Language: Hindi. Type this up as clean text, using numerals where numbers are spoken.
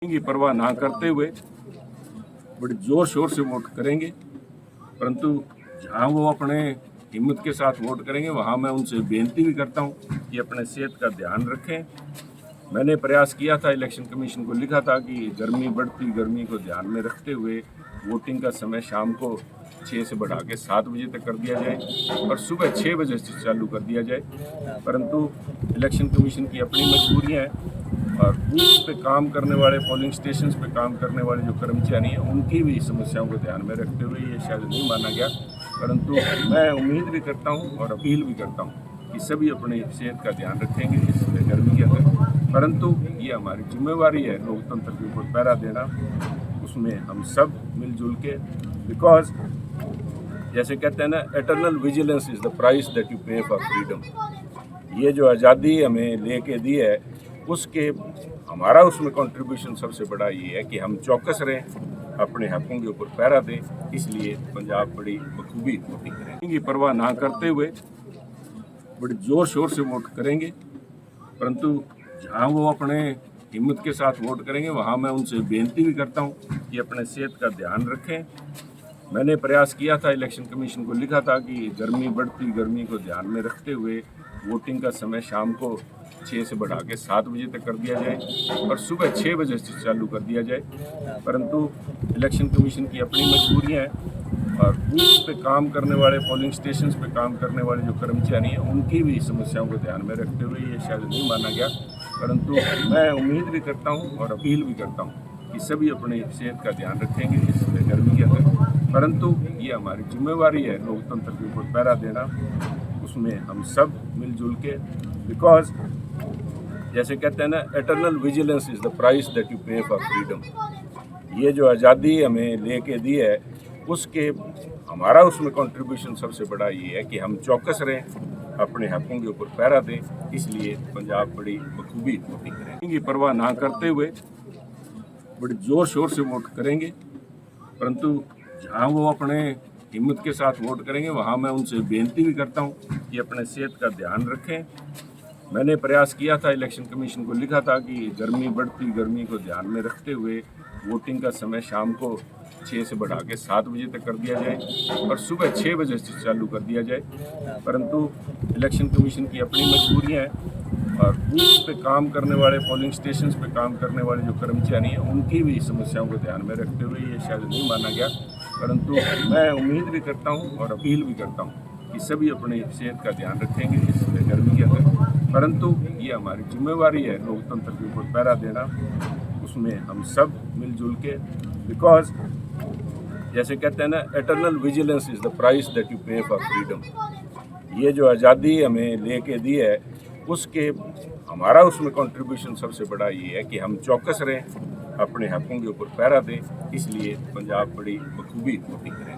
की परवाह ना करते हुए बड़े जोर शोर से वोट करेंगे, परंतु जहां वो अपने हिम्मत के साथ वोट करेंगे वहां मैं उनसे बेनती भी करता हूं कि अपने सेहत का ध्यान रखें। मैंने प्रयास किया था, इलेक्शन कमीशन को लिखा था कि बढ़ती गर्मी को ध्यान में रखते हुए वोटिंग का समय शाम को 6 से बढ़ा के 7 बजे तक कर दिया जाए और सुबह 6 बजे से चालू कर दिया जाए, परंतु इलेक्शन कमीशन की अपनी मजबूरियां हैं और बूथ पे काम करने वाले, पोलिंग स्टेशन पे काम करने वाले जो कर्मचारी हैं उनकी भी समस्याओं को ध्यान में रखते हुए ये शायद नहीं माना गया। परंतु मैं उम्मीद भी करता हूं और अपील भी करता हूं कि सभी अपनी सेहत का ध्यान रखेंगे इस गर्मी के अंदर, परंतु ये हमारी जिम्मेवारी है लोकतंत्र के ऊपर पहरा देना, उसमें हम सब मिलजुल के, बिकॉज जैसे कहते हैं ना, eternal vigilance is the price that you पे फॉर फ्रीडम। ये जो आज़ादी हमें लेके दी है उसके हमारा उसमें कंट्रीब्यूशन सबसे बड़ा ये है कि हम चौकस रहें, अपने हकों के ऊपर पहरा दें। इसलिए पंजाब बड़ी बखूबी वोटिंग करें की परवाह ना करते हुए बड़े जोर शोर से वोट करेंगे, परंतु जहां वो अपने हिम्मत के साथ वोट करेंगे वहां मैं उनसे बेनती भी करता हूं कि अपने सेहत का ध्यान रखें। मैंने प्रयास किया था, इलेक्शन कमीशन को लिखा था कि बढ़ती गर्मी को ध्यान में रखते हुए वोटिंग का समय शाम को 6 से बढ़ा के 7 बजे तक कर दिया जाए और सुबह 6 बजे से चालू कर दिया जाए, परंतु इलेक्शन कमीशन की अपनी मजबूरियां हैं और बूथ पे काम करने वाले, पोलिंग स्टेशन पे काम करने वाले जो कर्मचारी हैं उनकी भी समस्याओं को ध्यान में रखते हुए ये शायद नहीं माना गया। परंतु मैं उम्मीद भी करता हूं और अपील भी करता हूं कि सभी अपनी सेहत का ध्यान रखेंगे इस गर्मी के अंदर, परंतु ये हमारी जिम्मेवारी है लोकतंत्र के ऊपर पहरा देना, उसमें हम सब मिलजुल के, बिकॉज जैसे कहते हैं ना, eternal vigilance is the price that you पे फॉर फ्रीडम। ये जो आज़ादी हमें लेके दी है उसके हमारा उसमें कंट्रीब्यूशन सबसे बड़ा ये है कि हम चौकस रहें, अपने हकों के ऊपर पहरा दें। इसलिए पंजाब बड़ी बखूबी वोटिंग करें की परवाह ना करते हुए बड़े जोर शोर से वोट करेंगे, परंतु जहां वो अपने हिम्मत के साथ वोट करेंगे वहां मैं उनसे बेनती भी करता हूं कि अपने सेहत का ध्यान रखें। मैंने प्रयास किया था, इलेक्शन कमीशन को लिखा था कि बढ़ती गर्मी को ध्यान में रखते हुए वोटिंग का समय शाम को 6 से बढ़ा के 7 बजे तक कर दिया जाए और सुबह 6 बजे से चालू कर दिया जाए, परंतु इलेक्शन कमीशन की अपनी मजबूरियां हैं और बूथ पे काम करने वाले, पोलिंग स्टेशन पे काम करने वाले जो कर्मचारी हैं उनकी भी समस्याओं को ध्यान में रखते हुए ये शायद नहीं माना गया। परंतु मैं उम्मीद भी करता हूं और अपील भी करता हूं कि सभी अपनी सेहत का ध्यान रखेंगे इस गर्मी के अंदर, परंतु ये हमारी जिम्मेवारी है लोकतंत्र के ऊपर पहरा देना, उसमें हम सब मिलजुल के, बिकॉज जैसे कहते हैं ना, eternal vigilance is the price that you पे फॉर फ्रीडम। ये जो आज़ादी हमें लेके दी है उसके हमारा उसमें कंट्रीब्यूशन सबसे बड़ा ये है कि हम चौकस रहें, अपने हकों के ऊपर पहरा दें। इसलिए पंजाब बड़ी बखूबी वोटिंग करें।